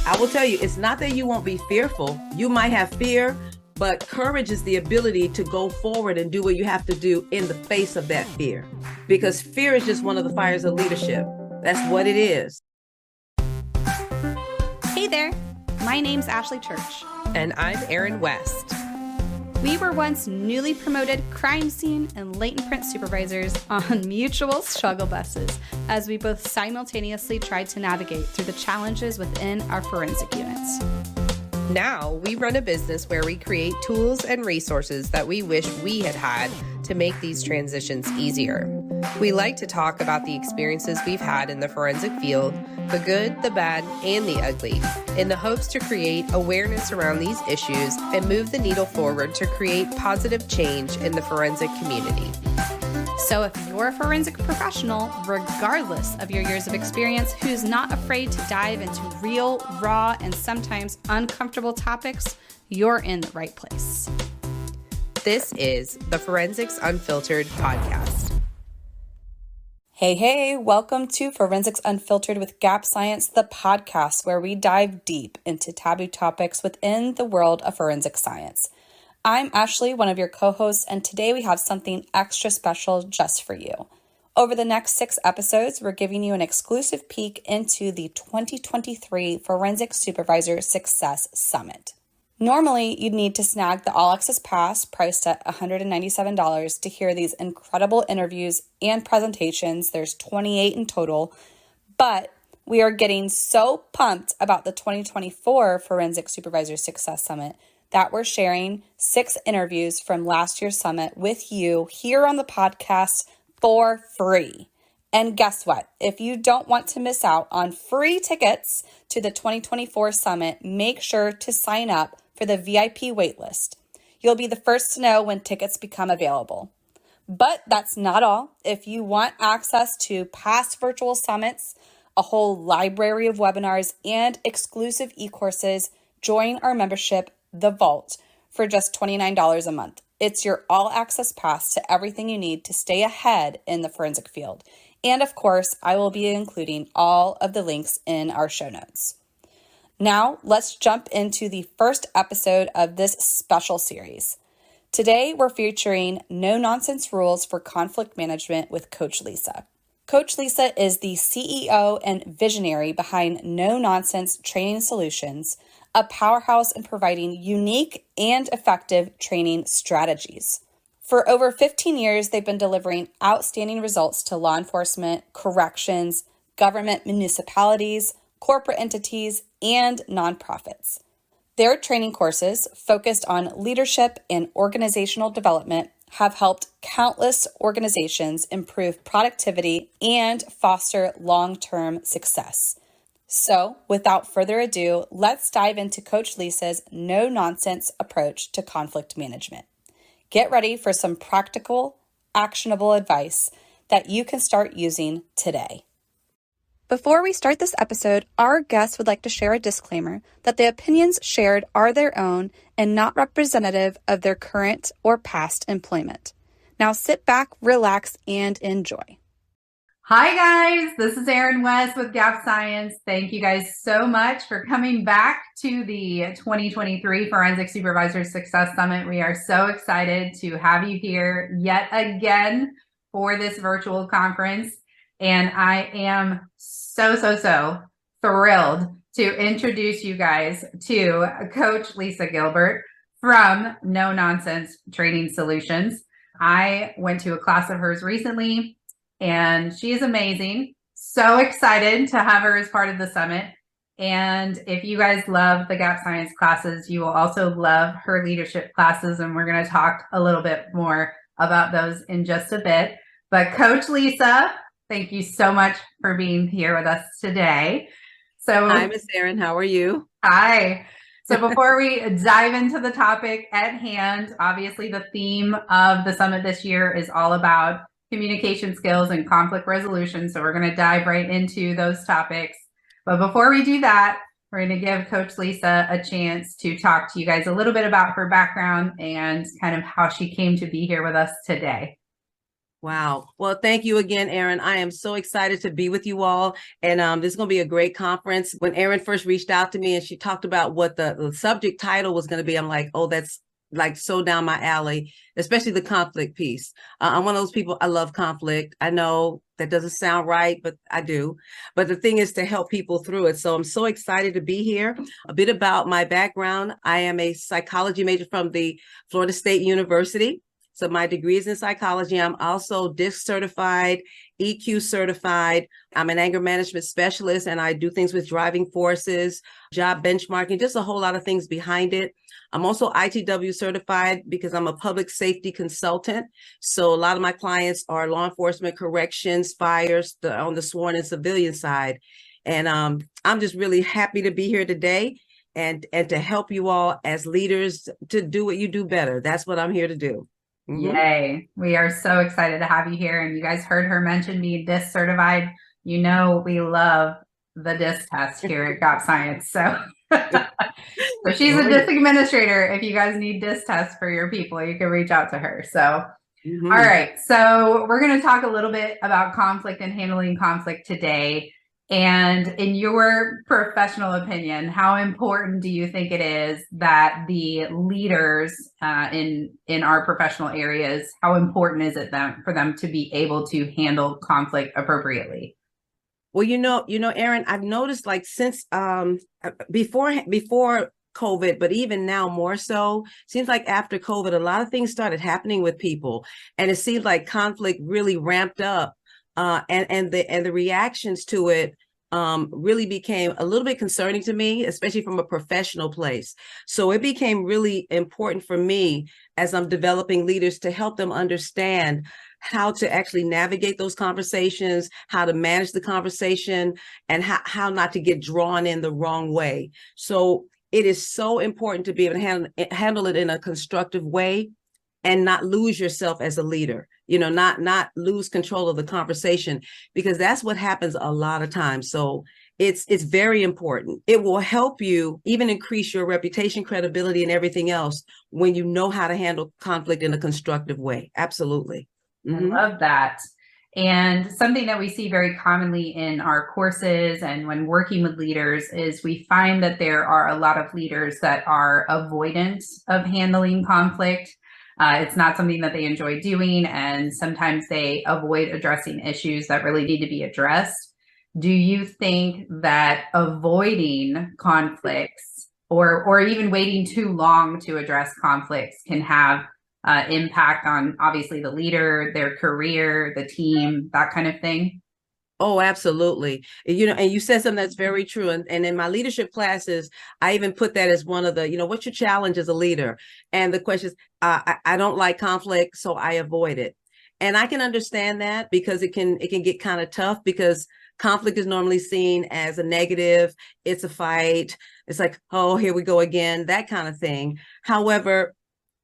I will tell you, it's not that you won't be fearful. You might have fear, but courage is the ability to go forward and do what you have to do in the face of that fear. Because fear is just one of the fires of leadership. That's what it is. Hey there, my name's Ashley Church. And I'm Erin West. We were once newly promoted crime scene and latent print supervisors on mutual struggle buses as we both simultaneously tried to navigate through the challenges within our forensic units. Now we run a business where we create tools and resources that we wish we had had to make these transitions easier. We like to talk about the experiences we've had in the forensic field, the good, the bad, and the ugly, in the hopes to create awareness around these issues and move the needle forward to create positive change in the forensic community. So if you're a forensic professional, regardless of your years of experience, who's not afraid to dive into real, raw, and sometimes uncomfortable topics, you're in the right place. This is the Forensics Unfiltered podcast. Hey, welcome to Forensics Unfiltered with Gap Science, the podcast where we dive deep into taboo topics within the world of forensic science. I'm Ashley, one of your co-hosts, and today we have something extra special just for you. Over the next 6 episodes, we're giving you an exclusive peek into the 2023 Forensic Supervisor Success Summit. Normally, you'd need to snag the all-access pass priced at $197 to hear these incredible interviews and presentations. There's 28 in total, but we are getting so pumped about the 2024 Forensic Supervisor Success Summit that we're sharing 6 interviews from last year's summit with you here on the podcast for free. And guess what? If you don't want to miss out on free tickets to the 2024 summit, make sure to sign up for the VIP waitlist. You'll be the first to know when tickets become available. But that's not all. If you want access to past virtual summits, a whole library of webinars, and exclusive e-courses, join our membership, The Vault, for just $29 a month. It's your all-access pass to everything you need to stay ahead in the forensic field. And of course, I will be including all of the links in our show notes. Now, let's jump into the first episode of this special series. Today, we're featuring no-nonsense rules for conflict management with Coach Lisa. Coach Lisa is the CEO and visionary behind No Nonsense Training Solutions, a powerhouse in providing unique and effective training strategies. For over 15 years, they've been delivering outstanding results to law enforcement, corrections, government municipalities, corporate entities, and nonprofits. Their training courses, focused on leadership and organizational development, have helped countless organizations improve productivity and foster long-term success. So, without further ado, let's dive into Coach Lisa's no-nonsense approach to conflict management. Get ready for some practical, actionable advice that you can start using today. Before we start this episode, our guests would like to share a disclaimer that the opinions shared are their own and not representative of their current or past employment. Now sit back, relax, and enjoy. Hi guys, this is Erin West with Gap Science. Thank you guys so much for coming back to the 2023 Forensic Supervisor Success Summit. We are so excited to have you here yet again for this virtual conference. And I am so thrilled to introduce you guys to Coach Lisa Gilbert from No Nonsense Training Solutions. I went to a class of hers recently, and she is amazing. So excited to have her as part of the summit. And if you guys love the Gap Science classes, you will also love her leadership classes. And we're going to talk a little bit more about those in just a bit. But Coach Lisa, thank you so much for being here with us today. So, Hi, Miss Erin. How are you? Hi. So before we dive into the topic at hand, obviously the theme of the summit this year is all about communication skills and conflict resolution. So we're going to dive right into those topics. But before we do that, we're going to give Coach Lisa a chance to talk to you guys a little bit about her background and kind of how she came to be here with us today. Wow. Well, thank you again, Erin. I am so excited to be with you all. And this is going to be a great conference. When Erin first reached out to me and she talked about what the subject title was going to be, I'm like, oh, that's like so down my alley, especially the conflict piece. I'm one of those people, I love conflict. I know that doesn't sound right, but I do. But the thing is to help people through it. So I'm so excited to be here. A bit about my background. I am a psychology major from the Florida State University. So my degree is in psychology. I'm also DISC certified, EQ certified. I'm an anger management specialist, and I do things with driving forces, job benchmarking, just a whole lot of things behind it. I'm also ITW certified because I'm a public safety consultant. So a lot of my clients are law enforcement, corrections, fires, on the sworn and civilian side. And I'm just really happy to be here today and to help you all as leaders to do what you do better. That's what I'm here to do. Mm-hmm. Yay. We are so excited to have you here. And you guys heard her mention being DISC certified. You know, we love the DISC test here at GAP Science. So, so she's a DISC administrator. If you guys need DISC tests for your people, you can reach out to her. So, all right. So we're going to talk a little bit about conflict and handling conflict today. And in your professional opinion, how important do you think it is that the leaders in our professional areas, how important is it for them to be able to handle conflict appropriately? Well, Erin, I've noticed like since before COVID, but even now more so, seems like after COVID, a lot of things started happening with people, and it seems like conflict really ramped up. And the reactions to it really became a little bit concerning to me, especially from a professional place. So it became really important for me as I'm developing leaders to help them understand how to actually navigate those conversations, how to manage the conversation, and how not to get drawn in the wrong way. So it is so important to be able to handle it in a constructive way and not lose yourself as a leader, not lose control of the conversation, because that's what happens a lot of times. So it's very important. It will help you even increase your reputation, credibility, and everything else when you know how to handle conflict in a constructive way. Absolutely. Mm-hmm. I love that. And something that we see very commonly in our courses and when working with leaders is we find that there are a lot of leaders that are avoidant of handling conflict. It's not something that they enjoy doing, and sometimes they avoid addressing issues that really need to be addressed. Do you think that avoiding conflicts or even waiting too long to address conflicts can have impact on obviously the leader, their career, the team, that kind of thing? Oh, absolutely. And you said something that's very true. And in my leadership classes, I even put that as one of the, what's your challenge as a leader? And the question is, I don't like conflict, so I avoid it. And I can understand that because it can get kind of tough because conflict is normally seen as a negative. It's a fight. It's like, oh, here we go again, that kind of thing. However,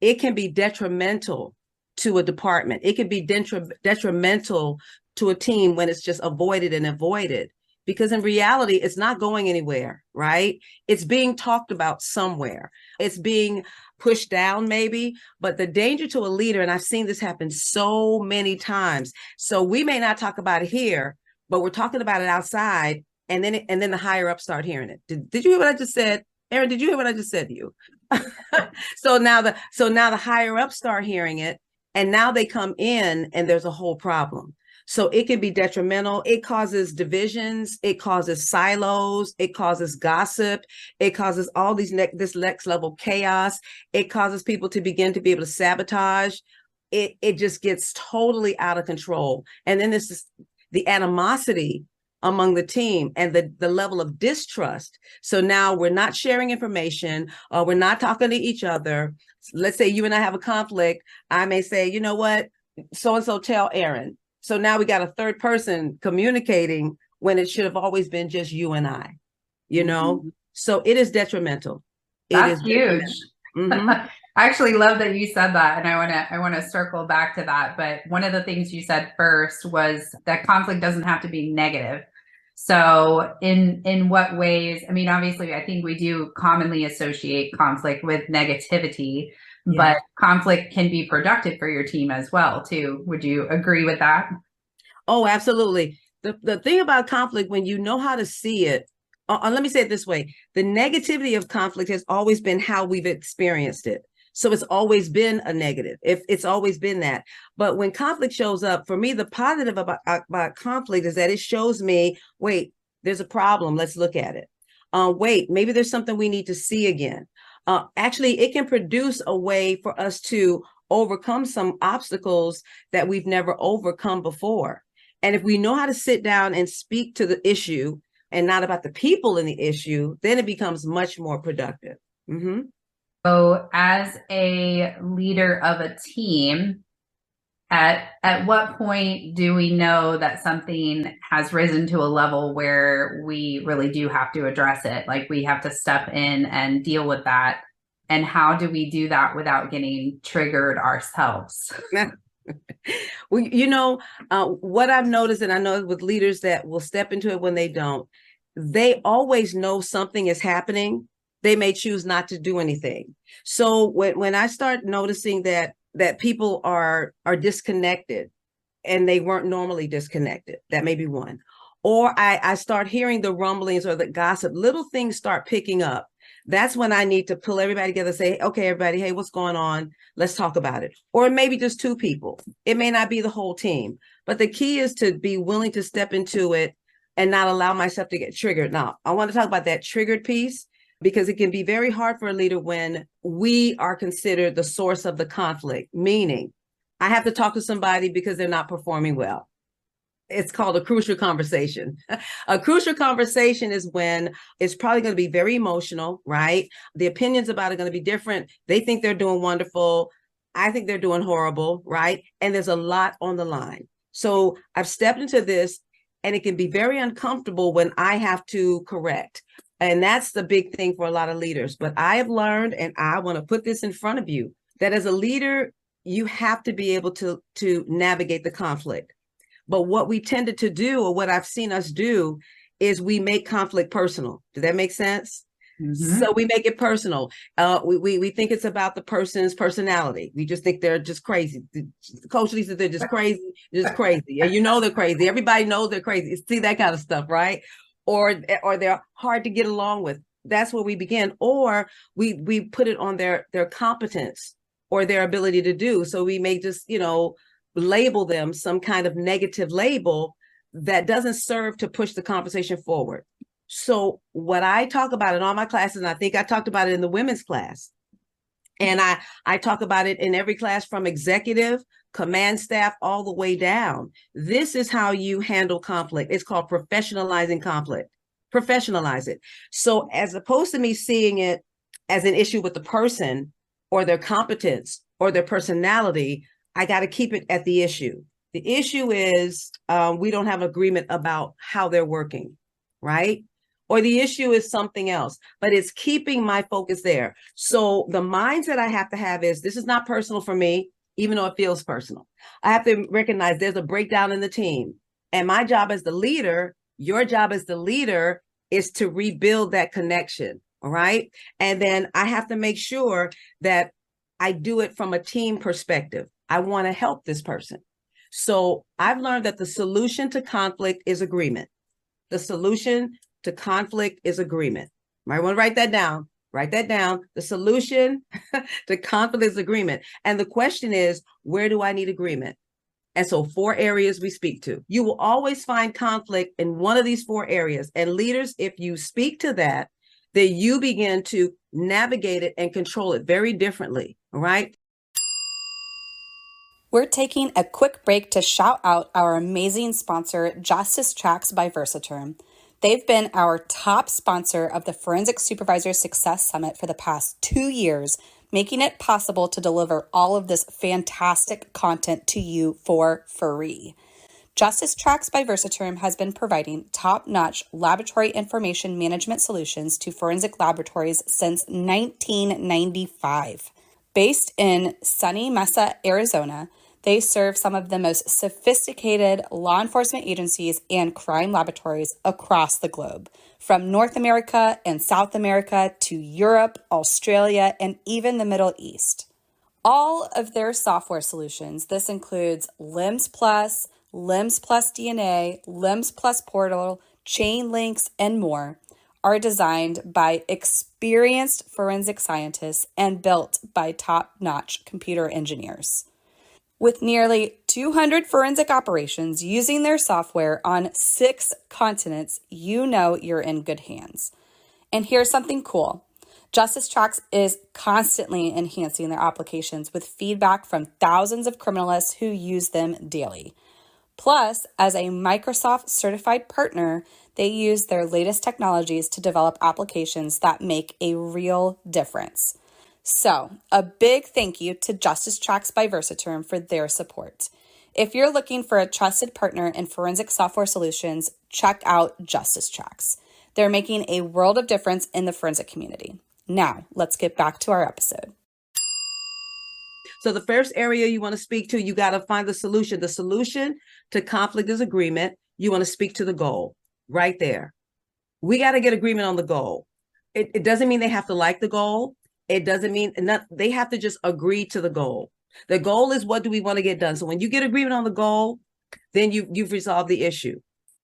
it can be detrimental to a department. It can be detrimental to a team when it's just avoided, because in reality, it's not going anywhere, right? It's being talked about somewhere. It's being pushed down maybe, but the danger to a leader, and I've seen this happen so many times. So we may not talk about it here, but we're talking about it outside, and then the higher ups start hearing it. Did you hear what I just said? Erin, did you hear what I just said to you? So now the higher ups start hearing it, and now they come in and there's a whole problem. So it can be detrimental. It causes divisions. It causes silos. It causes gossip. It causes all this next level chaos. It causes people to begin to be able to sabotage. It just gets totally out of control. And then this is the animosity among the team and the level of distrust. So now we're not sharing information, or we're not talking to each other. Let's say you and I have a conflict. I may say, you know what, so-and-so tell Erin. So now we got a third person communicating when it should have always been just you and I, Mm-hmm. So it is detrimental. That's huge. Mm-hmm. I actually love that you said that. And I want to circle back to that. But one of the things you said first was that conflict doesn't have to be negative. So in what ways, I mean, obviously, I think we do commonly associate conflict with negativity, but conflict can be productive for your team as well, too. Would you agree with that? Oh, absolutely. The thing about conflict, when you know how to see it, let me say it this way. The negativity of conflict has always been how we've experienced it. So it's always been a negative. It's always been that. But when conflict shows up, for me, the positive about conflict is that it shows me, wait, there's a problem. Let's look at it. Wait, maybe there's something we need to see again. Actually, it can produce a way for us to overcome some obstacles that we've never overcome before. And if we know how to sit down and speak to the issue and not about the people in the issue, then it becomes much more productive. Mm-hmm. So as a leader of a team, at what point do we know that something has risen to a level where we really do have to address it? Like we have to step in and deal with that. And how do we do that without getting triggered ourselves? Well, what I've noticed, and I know with leaders that will step into it when they don't, they always know something is happening. They may choose not to do anything. So when I start noticing that people are disconnected and they weren't normally disconnected, that may be one. Or I start hearing the rumblings or the gossip, little things start picking up. That's when I need to pull everybody together and say, okay, everybody, hey, what's going on? Let's talk about it. Or maybe just two people. It may not be the whole team, but the key is to be willing to step into it and not allow myself to get triggered. Now, I want to talk about that triggered piece, because it can be very hard for a leader when we are considered the source of the conflict, meaning I have to talk to somebody because they're not performing well. It's called a crucial conversation. A crucial conversation is when it's probably going to be very emotional, right? The opinions about it are going to be different. They think they're doing wonderful. I think they're doing horrible, right? And there's a lot on the line. So I've stepped into this, and it can be very uncomfortable when I have to correct. And that's the big thing for a lot of leaders. But I have learned, and I want to put this in front of you, that as a leader, you have to be able to navigate the conflict. But what we tended to do, or what I've seen us do, is we make conflict personal. Does that make sense? Mm-hmm. So we make it personal. We think it's about the person's personality. We just think they're just crazy. Coach Lisa, they're just crazy, just crazy. And they're crazy. Everybody knows they're crazy. See that kind of stuff, right? Or they're hard to get along with. That's where we begin. Or we put it on their competence or their ability to do. So we may just, label them some kind of negative label that doesn't serve to push the conversation forward. So what I talk about in all my classes, and I think I talked about it in the women's class, and I talk about it in every class from executive, command staff, all the way down. This is how you handle conflict. It's called professionalizing conflict. Professionalize it. So as opposed to me seeing it as an issue with the person or their competence or their personality, I got to keep it at the issue. The issue is we don't have agreement about how they're working, right? Or the issue is something else, but it's keeping my focus there. So the mindset I have to have is, this is not personal for me, even though it feels personal. I have to recognize there's a breakdown in the team. And my job as the leader, your job as the leader, is to rebuild that connection, all right? And then I have to make sure that I do it from a team perspective. I want to help this person. So I've learned that the solution to conflict is agreement. The solution to conflict is agreement. Might want to write that down. Write that down. The solution to conflict is agreement. And the question is, where do I need agreement? And so 4 areas we speak to. You will always find conflict in one of these 4 areas. And leaders, if you speak to that, then you begin to navigate it and control it very differently. All right. We're taking a quick break to shout out our amazing sponsor, Justice Tracks by Versaterm. They've been our top sponsor of the Forensic Supervisor Success Summit for the past 2 years, making it possible to deliver all of this fantastic content to you for free. Justice Tracks by Versaterm has been providing top-notch laboratory information management solutions to forensic laboratories since 1995. Based in sunny Mesa, Arizona, they serve some of the most sophisticated law enforcement agencies and crime laboratories across the globe, from North America and South America to Europe, Australia, and even the Middle East. All of their software solutions, this includes LIMS Plus, LIMS Plus DNA, LIMS Plus Portal, Chain Links, and more, are designed by experienced forensic scientists and built by top-notch computer engineers. With nearly 200 forensic operations using their software on 6 continents, you know you're in good hands. And here's something cool. Justice Tracks is constantly enhancing their applications with feedback from thousands of criminalists who use them daily. Plus, as a Microsoft certified partner, they use their latest technologies to develop applications that make a real difference. So, a big thank you to Justice Tracks by Versaterm for their support. If you're looking for a trusted partner in forensic software solutions, check out Justice Tracks. They're making a world of difference in the forensic community. Now, let's get back to our episode. So the first area you want to speak to, you got to find the solution. The solution to conflict is agreement. You want to speak to the goal right there. We got to get agreement on the goal. It doesn't mean they have to like the goal. It doesn't mean they have to just agree to the goal. The goal is, what do we want to get done? So when you get agreement on the goal, then you've resolved the issue.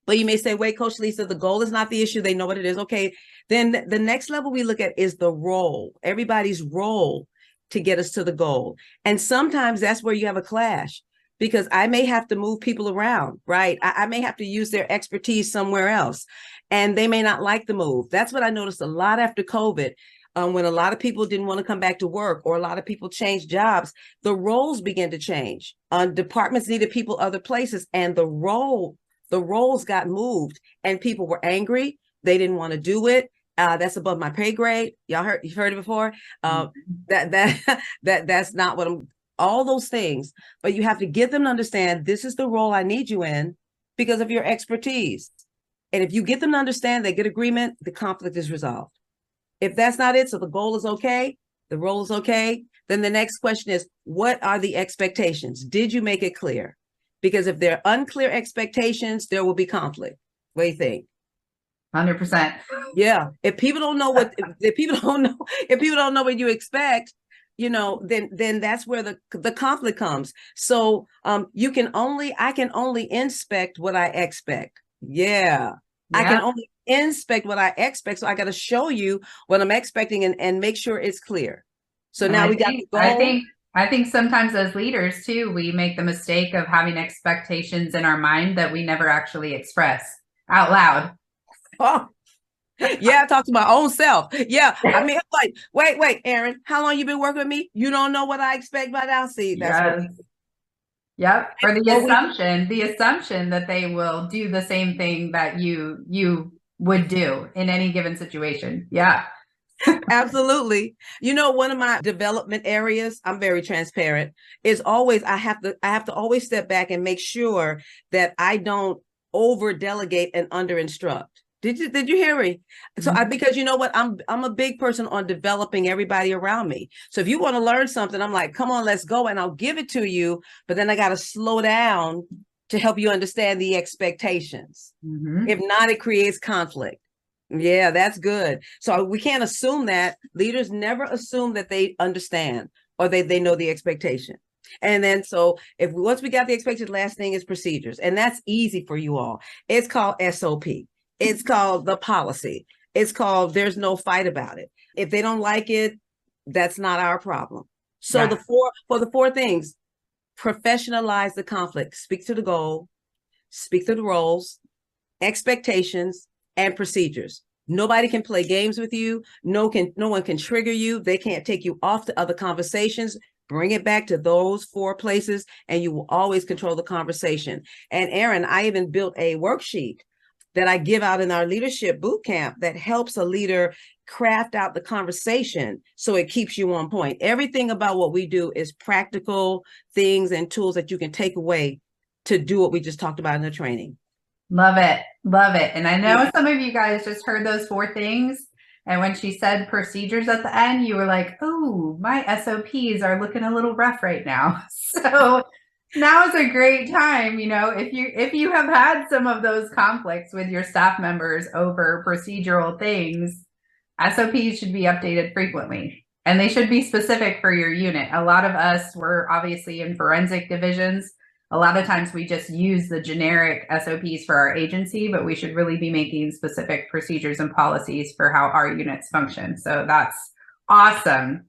But you may say, wait, Coach Lisa, the goal is not the issue. They know what it is. Okay. Then the next level we look at is the role, everybody's role to get us to the goal. And sometimes that's where you have a clash, because I may have to move people around, right? I may have to use their expertise somewhere else, and they may not like the move. That's what I noticed a lot after COVID. When a lot of people didn't want to come back to work, or a lot of people changed jobs, the roles began to change. Departments needed people other places, and the roles got moved, and people were angry. They didn't want to do it. That's above my pay grade. You've heard it before. That's not what all those things. But you have to get them to understand, this is the role I need you in because of your expertise. And if you get them to understand, they get agreement, the conflict is resolved. If that's not it, so the goal is okay, the role is okay, then the next question is, what are the expectations? Did you make it clear? Because if there are unclear expectations, there will be conflict. What do you think? 100%. Yeah. If people don't know if people don't know what you expect, then that's where the conflict comes. So I can only inspect what I expect. Yeah. I can only inspect what I expect. So I got to show you what I'm expecting and make sure it's clear. So now we got the goal. I think sometimes as leaders too, we make the mistake of having expectations in our mind that we never actually express out loud. Oh, yeah, I talk to my own self. Yeah. I mean, like, wait, Erin, how long you been working with me? You don't know what I expect by now. See, that's what. Yep. Or the assumption that they will do the same thing that you would do in any given situation. Yeah. Absolutely. One of my development areas, I'm very transparent, is always I have to always step back and make sure that I don't over delegate and under instruct. Did you hear me? So because you know what, I'm a big person on developing everybody around me. So if you want to learn something, I'm like, come on, let's go, and I'll give it to you. But then I got to slow down to help you understand the expectations. If not, it creates conflict. Yeah, that's good. So we can't assume that. Leaders never assume that they understand or they know the expectation. And then so once we got the expected, last thing is procedures. And that's easy for you all. It's called SOP. It's called the policy. It's called there's no fight about it. If they don't like it, that's not our problem. So the four things: professionalize the conflict, speak to the goal, speak to the roles, expectations, and procedures. Nobody can play games with you. No one can trigger you. They can't take you off to other conversations. Bring it back to those 4 places, and you will always control the conversation. And Erin, I even built a worksheet that I give out in our leadership boot camp that helps a leader craft out the conversation so it keeps you on point. Everything about what we do is practical things and tools that you can take away to do what we just talked about in the training. Love it. Love it. And I know some of you guys just heard those 4 things. And when she said procedures at the end, you were like, oh, my SOPs are looking a little rough right now. So now is a great time, if you have had some of those conflicts with your staff members over procedural things, SOPs should be updated frequently. And they should be specific for your unit. A lot of us were obviously in forensic divisions. A lot of times we just use the generic SOPs for our agency, but we should really be making specific procedures and policies for how our units function. So that's awesome.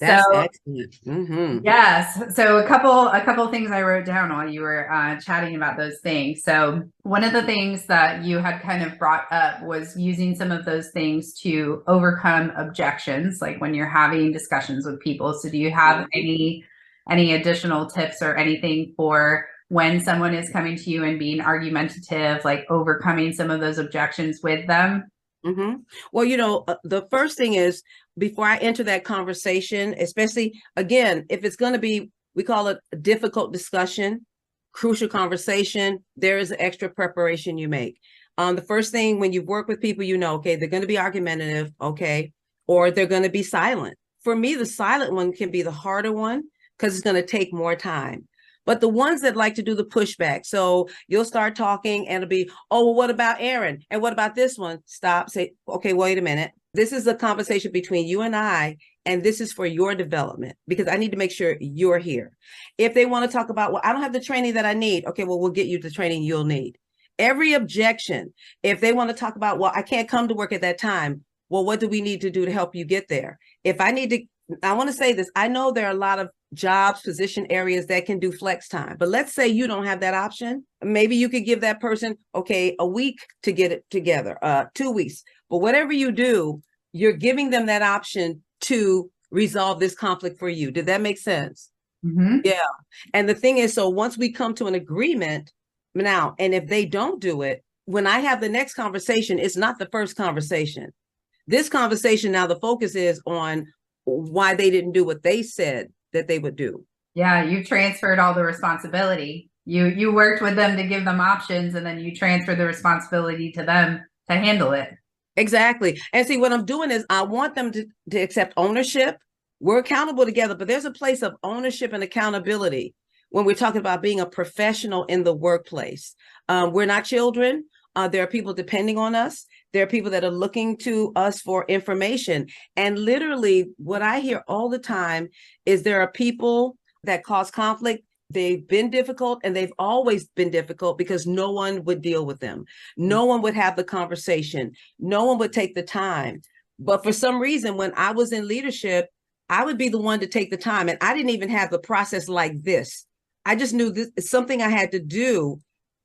That's excellent. Mm-hmm. Yes. So a couple things I wrote down while you were chatting about those things. So one of the things that you had kind of brought up was using some of those things to overcome objections, like when you're having discussions with people. So do you have any additional tips or anything for when someone is coming to you and being argumentative, like overcoming some of those objections with them? Mm-hmm. Well, the first thing is, before I enter that conversation, especially again, if it's going to be, we call it a difficult discussion, crucial conversation, there is extra preparation you make. The first thing when you work with people, okay, they're going to be argumentative, okay, or they're going to be silent. For me, the silent one can be the harder one because it's going to take more time. But the ones that like to do the pushback, so you'll start talking and it'll be, oh, well, what about Erin? And what about this one? Stop, say, okay, wait a minute. This is a conversation between you and I, and this is for your development because I need to make sure you're here. If they want to talk about, well, I don't have the training that I need. Okay, well, we'll get you the training you'll need. Every objection, if they want to talk about, well, I can't come to work at that time. Well, what do we need to do to help you get there? If I need to, I want to say this, I know there are a lot of jobs, position areas that can do flex time, but let's say you don't have that option. Maybe you could give that person, okay, a week to get it together, 2 weeks, but whatever you do, you're giving them that option to resolve this conflict for you. Did that make sense? Mm-hmm. Yeah. And the thing is, so once we come to an agreement now, and if they don't do it, when I have the next conversation, it's not the first conversation. This conversation now, the focus is on why they didn't do what they said that they would do. Yeah, you transferred all the responsibility. You worked with them to give them options, and then you transfer the responsibility to them to handle it. Exactly. And see, what I'm doing is I want them to accept ownership. We're accountable together, but there's a place of ownership and accountability when we're talking about being a professional in the workplace. We're not children. There are people depending on us. There are people that are looking to us for information. And literally what I hear all the time is there are people that cause conflict. They've been difficult and they've always been difficult because no one would deal with them. No one would have the conversation. No one would take the time. But for some reason, when I was in leadership, I would be the one to take the time. And I didn't even have the process like this. I just knew this is something I had to do.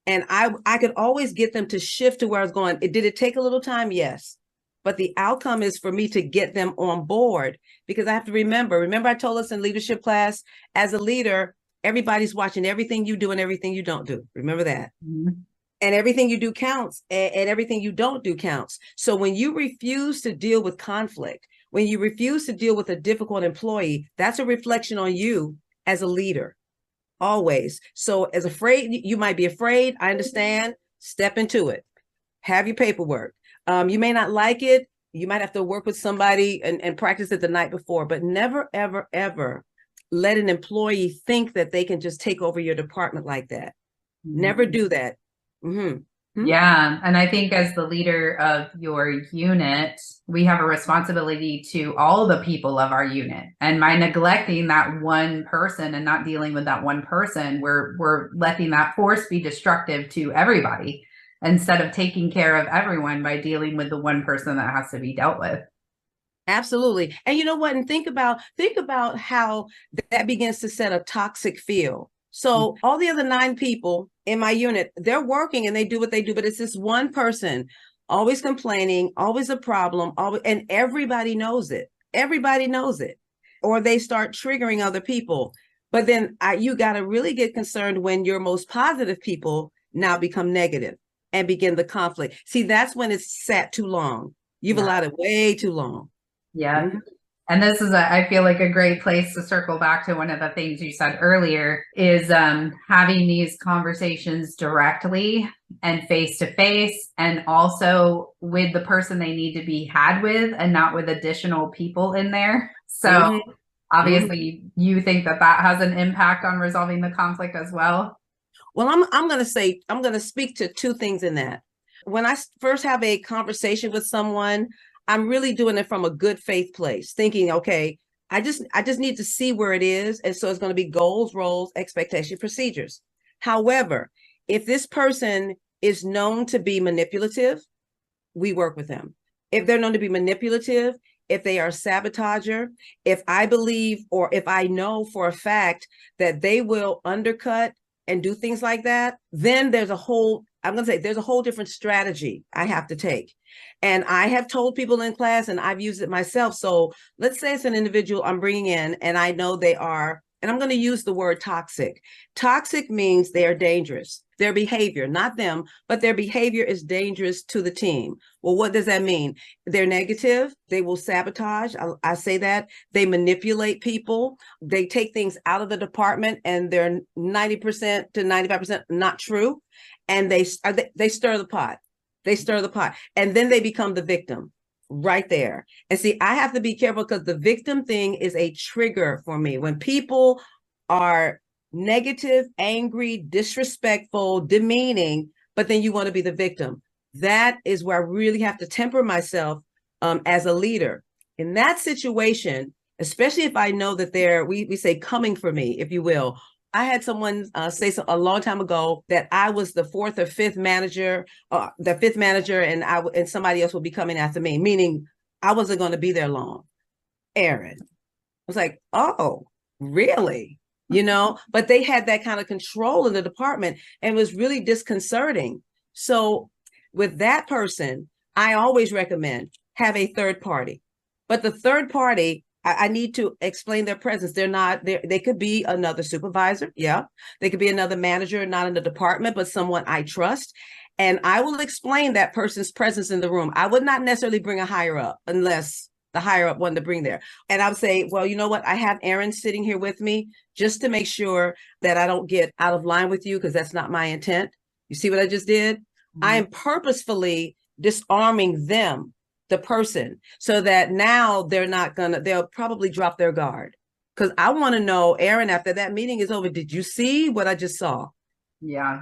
And I could always get them to shift to where I was going. Did it take a little time? Yes. But the outcome is for me to get them on board because I have to remember I told us in leadership class, as a leader, everybody's watching everything you do and everything you don't do. Remember that. Mm-hmm. And everything you do counts and everything you don't do counts. So when you refuse to deal with conflict, when you refuse to deal with a difficult employee, that's a reflection on you as a leader. Always. So as afraid, you might be afraid. I understand. Step into it. Have your paperwork. You may not like it. You might have to work with somebody and practice it the night before, but never, ever, ever let an employee think that they can just take over your department like that. Mm-hmm. Never do that. Mm-hmm. Yeah. And I think as the leader of your unit, we have a responsibility to all the people of our unit. And by neglecting that one person and not dealing with that one person, we're letting that force be destructive to everybody instead of taking care of everyone by dealing with the one person that has to be dealt with. Absolutely. And you know what? And think about how that begins to set a toxic field. So all the other 9 people in my unit, they're working and they do what they do, but it's this one person always complaining, always a problem, and everybody knows it. Everybody knows it. Or they start triggering other people. But then you got to really get concerned when your most positive people now become negative and begin the conflict. See, that's when it's sat too long. You've allowed it way too long. Yeah. Mm-hmm. And this is, I feel like, a great place to circle back to one of the things you said earlier is having these conversations directly and face to face, and also with the person they need to be had with and not with additional people in there. So obviously you think that has an impact on resolving the conflict as well. Well, I'm going to speak to 2 things in that. When I first have a conversation with someone, I'm really doing it from a good faith place, thinking, okay, I just need to see where it is. And so it's going to be goals, roles, expectation, procedures. However, if this person is known to be manipulative, we work with them. If they're known to be manipulative, if they are a sabotager, if I believe or if I know for a fact that they will undercut and do things like that, then there's a whole different strategy I have to take. And I have told people in class, and I've used it myself. So let's say it's an individual I'm bringing in, and I know they are, and I'm going to use the word toxic. Toxic means they are dangerous. Their behavior, not them, but their behavior is dangerous to the team. Well, what does that mean? They're negative. They will sabotage. I say that. They manipulate people. They take things out of the department, and they're 90% to 95% not true. And they stir the pot. They stir the pot. And then they become the victim right there. And see, I have to be careful because the victim thing is a trigger for me. When people are negative, angry, disrespectful, demeaning, but then you want to be the victim. That is where I really have to temper myself as a leader. In that situation, especially if I know that they're, we say coming for me, if you will. I had someone say a long time ago that I was the fourth or fifth manager, and somebody else would be coming after me, meaning I wasn't going to be there long. Erin. I was like, oh, really? But they had that kind of control in the department, and it was really disconcerting. So with that person, I always recommend have a third party. But the third party, I need to explain their presence. They could be another supervisor. Yeah. They could be another manager, not in the department, but someone I trust. And I will explain that person's presence in the room. I would not necessarily bring a higher up unless the higher up wanted to bring there. And I would say, well, you know what? I have Erin sitting here with me just to make sure that I don't get out of line with you, because that's not my intent. You see what I just did? Mm-hmm. I am purposefully disarming them, the person, so that now they'll probably drop their guard. Because I want to know, Erin, after that meeting is over, did you see what I just saw? Yeah.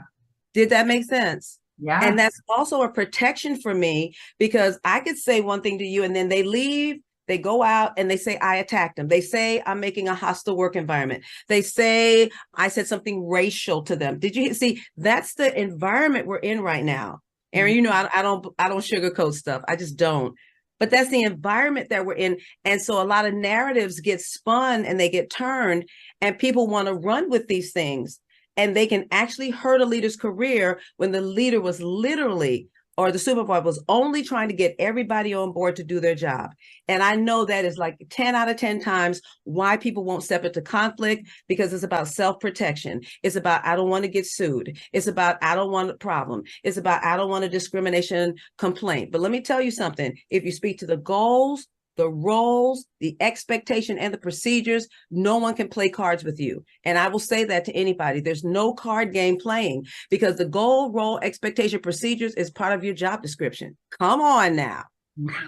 Did that make sense? Yeah. And that's also a protection for me, because I could say one thing to you and then they leave, they go out and they say, I attacked them. They say I'm making a hostile work environment. They say I said something racial to them. Did you see? That's the environment we're in right now. Erin, I don't sugarcoat stuff. I just don't. But that's the environment that we're in. And so a lot of narratives get spun and they get turned, and people want to run with these things. And they can actually hurt a leader's career when the leader was literally, or the supervisor was only trying to get everybody on board to do their job. And I know that is like 10 out of 10 times why people won't step into conflict, because it's about self-protection. It's about, I don't want to get sued. It's about, I don't want a problem. It's about, I don't want a discrimination complaint. But let me tell you something. If you speak to the goals, the roles, the expectation, and the procedures, no one can play cards with you. And I will say that to anybody. There's no card game playing, because the goal, role, expectation, procedures is part of your job description. Come on now.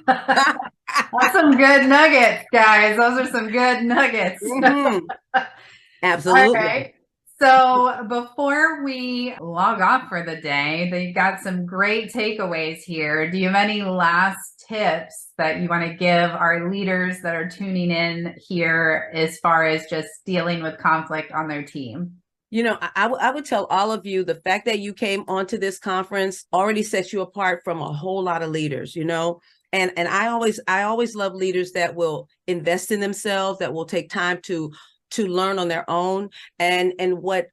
That's some good nuggets, guys. Those are some good nuggets. Mm-hmm. Absolutely. All right. So before we log off for the day, they've got some great takeaways here. Do you have any last tips that you want to give our leaders that are tuning in here as far as just dealing with conflict on their team? I would tell all of you, the fact that you came onto this conference already sets you apart from a whole lot of leaders, and I always love leaders that will invest in themselves, that will take time to learn on their own. And what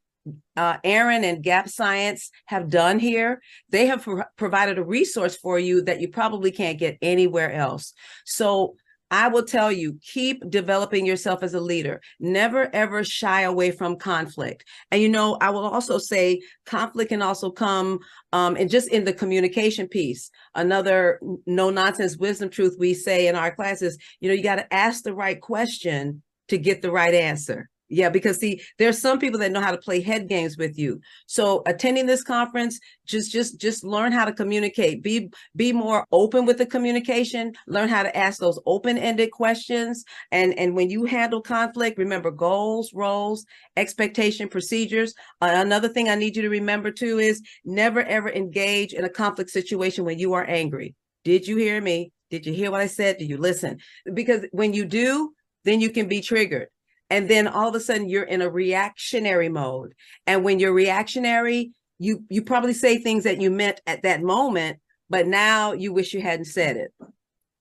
Erin and Gap Science have done here, they have provided a resource for you that you probably can't get anywhere else. So I will tell you, keep developing yourself as a leader. Never, ever shy away from conflict. And, I will also say conflict can also come and just in the communication piece. Another no nonsense wisdom truth we say in our classes, you got to ask the right question to get the right answer. Yeah, because see, there's some people that know how to play head games with you. So attending this conference, just learn how to communicate. Be more open with the communication. Learn how to ask those open-ended questions. And when you handle conflict, remember goals, roles, expectation, procedures. Another thing I need you to remember too is never ever engage in a conflict situation when you are angry. Did you hear me? Did you hear what I said? Did you listen? Because when you do, then you can be triggered. And then all of a sudden you're in a reactionary mode. And when you're reactionary, you probably say things that you meant at that moment, but now you wish you hadn't said it.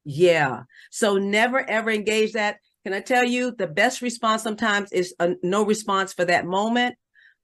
Yeah. So never, ever engage that. Can I tell you, the best response sometimes is a no response for that moment,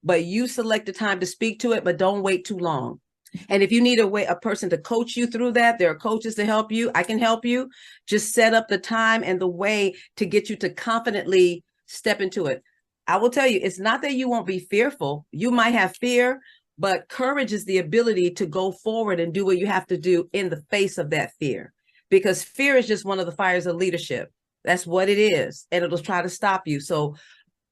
but you select the time to speak to it, but don't wait too long. And if you need a person to coach you through that, there are coaches to help you. I can help you. Just set up the time and the way to get you to confidently step into it. I will tell you, it's not that you won't be fearful. You might have fear, but courage is the ability to go forward and do what you have to do in the face of that fear. Because fear is just one of the fires of leadership. That's what it is. And it'll try to stop you. So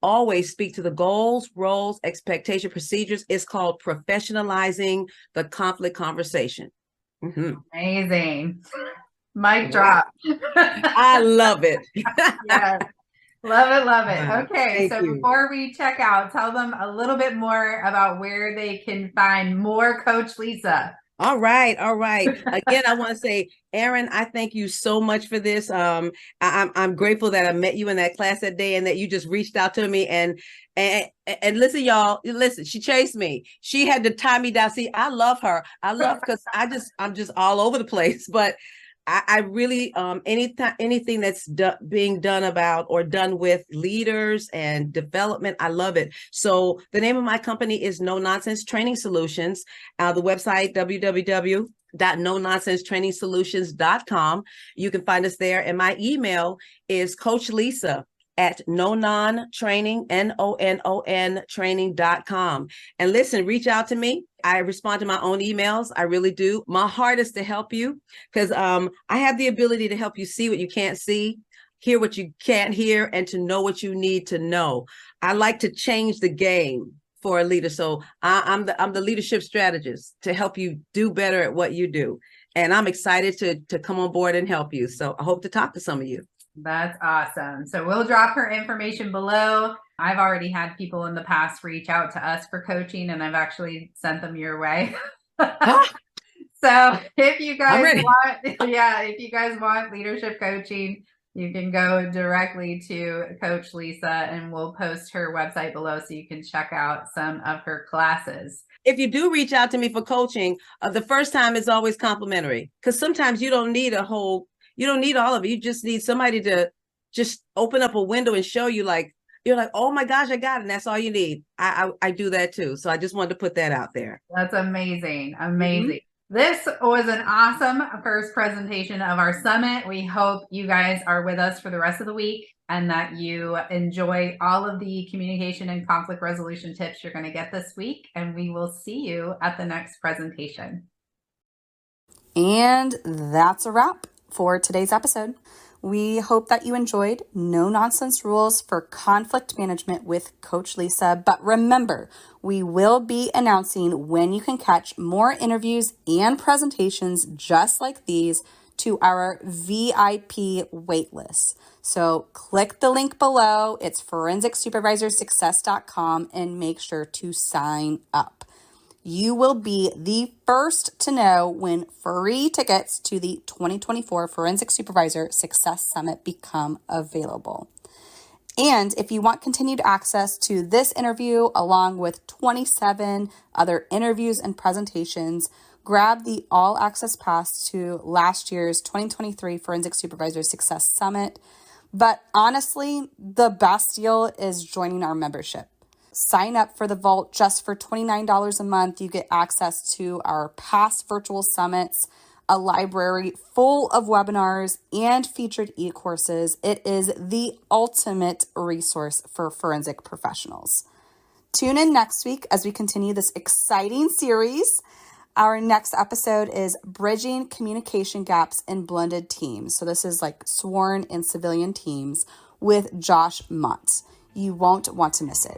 always speak to the goals, roles, expectation, procedures. It's called professionalizing the conflict conversation. Mm-hmm. Amazing. Mic drop. I love it. Yes. Love it. Love it. Okay. Thank you. Before we check out, tell them a little bit more about where they can find more Coach Lisa. All right. Again, I want to say, Erin, I thank you so much for this. I'm grateful that I met you in that class that day and that you just reached out to me and listen, y'all, listen, she chased me. She had to tie me down. See, I love her. Because I'm just all over the place, but I really, anything that's being done about or done with leaders and development, I love it. So the name of my company is No Nonsense Training Solutions. The website, www.nononsensetrainingsolutions.com. You can find us there. And my email is Coach Lisa at nonontraining, NONON training.com. And listen, reach out to me. I respond to my own emails. I really do. My heart is to help you because I have the ability to help you see what you can't see, hear what you can't hear, and to know what you need to know. I like to change the game for a leader. So I'm the leadership strategist to help you do better at what you do. And I'm excited to come on board and help you. So I hope to talk to some of you. That's awesome. So we'll drop her information below. I've already had people in the past reach out to us for coaching, and I've actually sent them your way. So if you guys want leadership coaching, you can go directly to Coach Lisa, and we'll post her website below so you can check out some of her classes. If you do reach out to me for coaching, the first time is always complimentary because sometimes you don't need all of it. You just need somebody to just open up a window and show you you're like, oh my gosh, I got it. And that's all you need. I do that too. So I just wanted to put that out there. That's amazing. Amazing. Mm-hmm. This was an awesome first presentation of our summit. We hope you guys are with us for the rest of the week and that you enjoy all of the communication and conflict resolution tips you're going to get this week. And we will see you at the next presentation. And that's a wrap for today's episode. We hope that you enjoyed No Nonsense Rules for Conflict Management with Coach Lisa. But remember, we will be announcing when you can catch more interviews and presentations just like these to our VIP waitlist. So click the link below. It's ForensicSupervisorSuccess.com and make sure to sign up. You will be the first to know when free tickets to the 2024 Forensic Supervisor Success Summit become available. And if you want continued access to this interview, along with 27 other interviews and presentations, grab the all access pass to last year's 2023 Forensic Supervisor Success Summit. But honestly, the best deal is joining our membership. Sign up for the Vault just for $29 a month. You get access to our past virtual summits, a library full of webinars, and featured e-courses. It is the ultimate resource for forensic professionals. Tune in next week as we continue this exciting series. Our next episode is Bridging Communication Gaps in Blended Teams. So this is like sworn and civilian teams with Josh Mott. You won't want to miss it.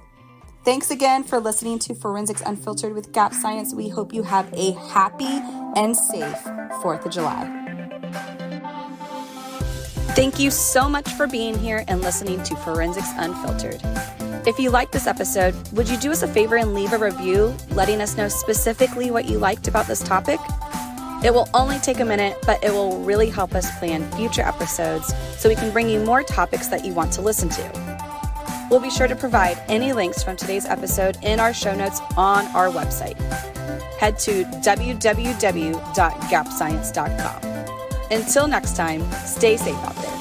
Thanks again for listening to Forensics Unfiltered with Gap Science. We hope you have a happy and safe 4th of July. Thank you so much for being here and listening to Forensics Unfiltered. If you liked this episode, would you do us a favor and leave a review letting us know specifically what you liked about this topic? It will only take a minute, but it will really help us plan future episodes so we can bring you more topics that you want to listen to. We'll be sure to provide any links from today's episode in our show notes on our website. Head to www.gapscience.com. Until next time, stay safe out there.